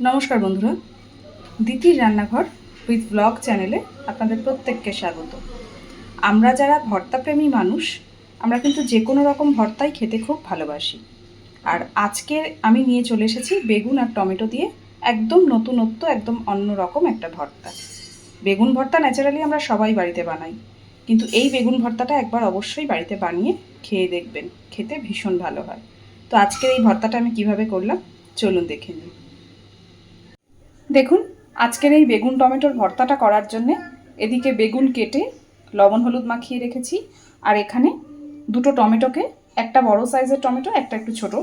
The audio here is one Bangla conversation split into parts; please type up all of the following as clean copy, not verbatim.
নমস্কার বন্ধুরা, দিতির রান্নাঘর উইথ ব্লগ চ্যানেলে আপনাদের প্রত্যেককে স্বাগত। আমরা যারা ভর্তাপ্রেমী মানুষ, আমরা কিন্তু যে কোনো রকম ভর্তাই খেতে খুব ভালোবাসি। আর আজকে আমি নিয়ে চলে এসেছি বেগুন আর টমেটো দিয়ে একদম নতুনত্ব, একদম অন্য রকম একটা ভর্তা। বেগুন ভর্তা ন্যাচারালি আমরা সবাই বাড়িতে বানাই, কিন্তু এই বেগুন ভর্তাটা একবার অবশ্যই বাড়িতে বানিয়ে খেয়ে দেখবেন, খেতে ভীষণ ভালো হয়। তো আজকের এই ভর্তাটা আমি কিভাবে করলাম চলুন দেখে নিই। দেখুন, আজকের এই বেগুন টমেটোর ভর্তাটা করার জন্যে এদিকে বেগুন কেটে লবণ হলুদ মাখিয়ে রেখেছি, আর এখানে দুটো টমেটোকে, একটা বড় সাইজের টমেটো, একটা একটু ছোট,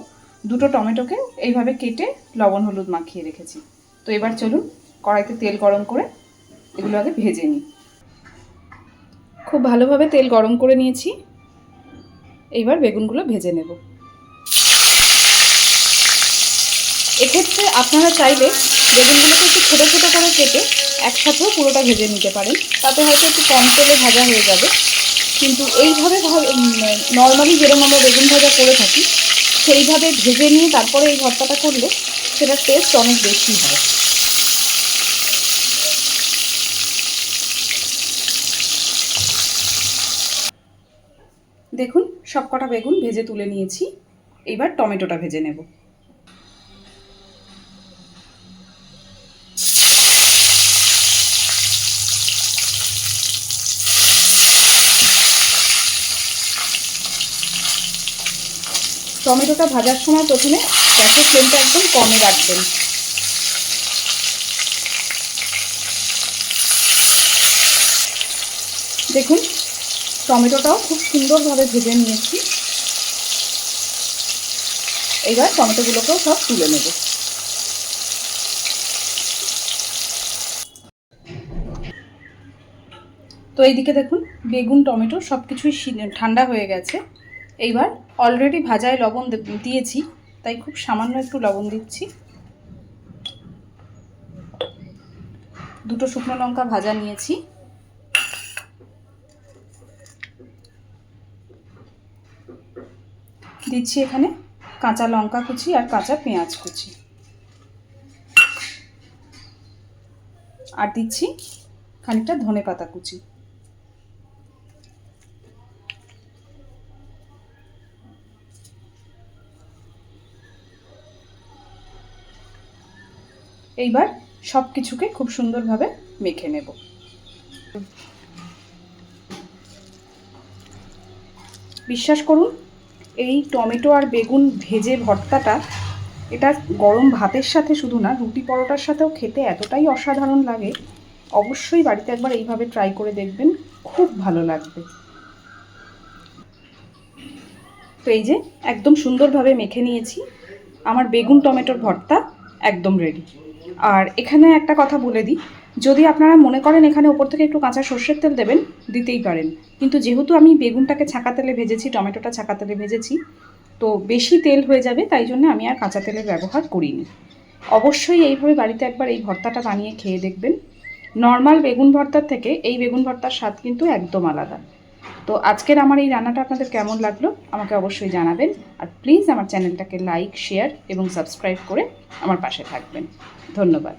দুটো টমেটোকে এইভাবে কেটে লবণ হলুদ মাখিয়ে রেখেছি। তো এবার চলুন কড়াইতে তেল গরম করে এগুলো আগে ভেজে নিই। খুব ভালোভাবে তেল গরম করে নিয়েছি, এইবার বেগুনগুলো ভেজে নেব। এক্ষেত্রে আপনারা চাইলে বেগুনগুলোকে একটু ছোটো ছোটো করে কেটে একসাথেও পুরোটা ভেজে নিতে পারেন, তাতে হয়তো একটু কম তেলে ভাজা হয়ে যাবে। কিন্তু এইভাবে নর্মালি যেরকম আমরা বেগুন ভাজা করে থাকি সেইভাবে ভেজে নিয়ে তারপরে এই ভর্তাটা করলে সেটার টেস্ট অনেক বেশি হয়। দেখুন, সবকটা বেগুন ভেজে তুলে নিয়েছি, এইবার টমেটোটা ভেজে নেব। টমেটোটা ভাজার সময় প্রথমে গ্যাসের ফ্লেমটা একদম কমে রাখবেন। দেখুন, টমেটোটাও খুব সুন্দরভাবে ভেজে নিয়েছি, এবার টমেটোগুলোকেও সব তুলে নেব। তো এইদিকে দেখুন, বেগুন টমেটো সব কিছুই ঠান্ডা হয়ে গেছে। এইবার অলরেডি ভাজায় লবণ দিয়েছি, তাই খুব সামান্য একটু লবণ দিচ্ছি। দুটো শুকনো লঙ্কা ভাজা নিয়েছি, দিচ্ছি এখানে কাঁচা লঙ্কা কুচি আর কাঁচা পেঁয়াজ কুচি, আর দিচ্ছি খানিকটা ধনেপাতা কুচি। এইবার সব কিছুকে খুব সুন্দরভাবে মেখে নেব। বিশ্বাস করুন, এই টমেটো আর বেগুন ভেজে ভর্তাটা, এটা গরম ভাতের সাথে শুধু না, রুটি পরোটার সাথেও খেতে এতটাই অসাধারণ লাগে। অবশ্যই বাড়িতে একবার এইভাবে ট্রাই করে দেখবেন, খুব ভালো লাগবে। তো এই যে একদম সুন্দরভাবে মেখে নিয়েছি, আমার বেগুন টমেটোর ভর্তা একদম রেডি। আর এখানে একটা কথা বলে দিই, যদি আপনারা মনে করেন এখানে ওপর থেকে একটু কাঁচা সর্ষের তেল দেবেন, দিতেই পারেন। কিন্তু যেহেতু আমি বেগুনটাকে ছাঁকা তেলে ভেজেছি, টমেটোটা ছাঁকা তেলে ভেজেছি, তো বেশি তেল হয়ে যাবে, তাই জন্য আমি আর কাঁচা তেলের ব্যবহার করিনি। অবশ্যই এইভাবে বাড়িতে একবার এই ভর্তাটা বানিয়ে খেয়ে দেখবেন। নর্মাল বেগুন ভর্তার থেকে এই বেগুন ভর্তার স্বাদ কিন্তু একদম আলাদা। তো আজকের আমার এই রান্নাটা আপনাদের কেমন লাগলো আমাকে অবশ্যই জানাবেন, আর প্লিজ আমার চ্যানেলটাকে লাইক, শেয়ার এবং সাবস্ক্রাইব করে আমার পাশে থাকবেন। ধন্যবাদ।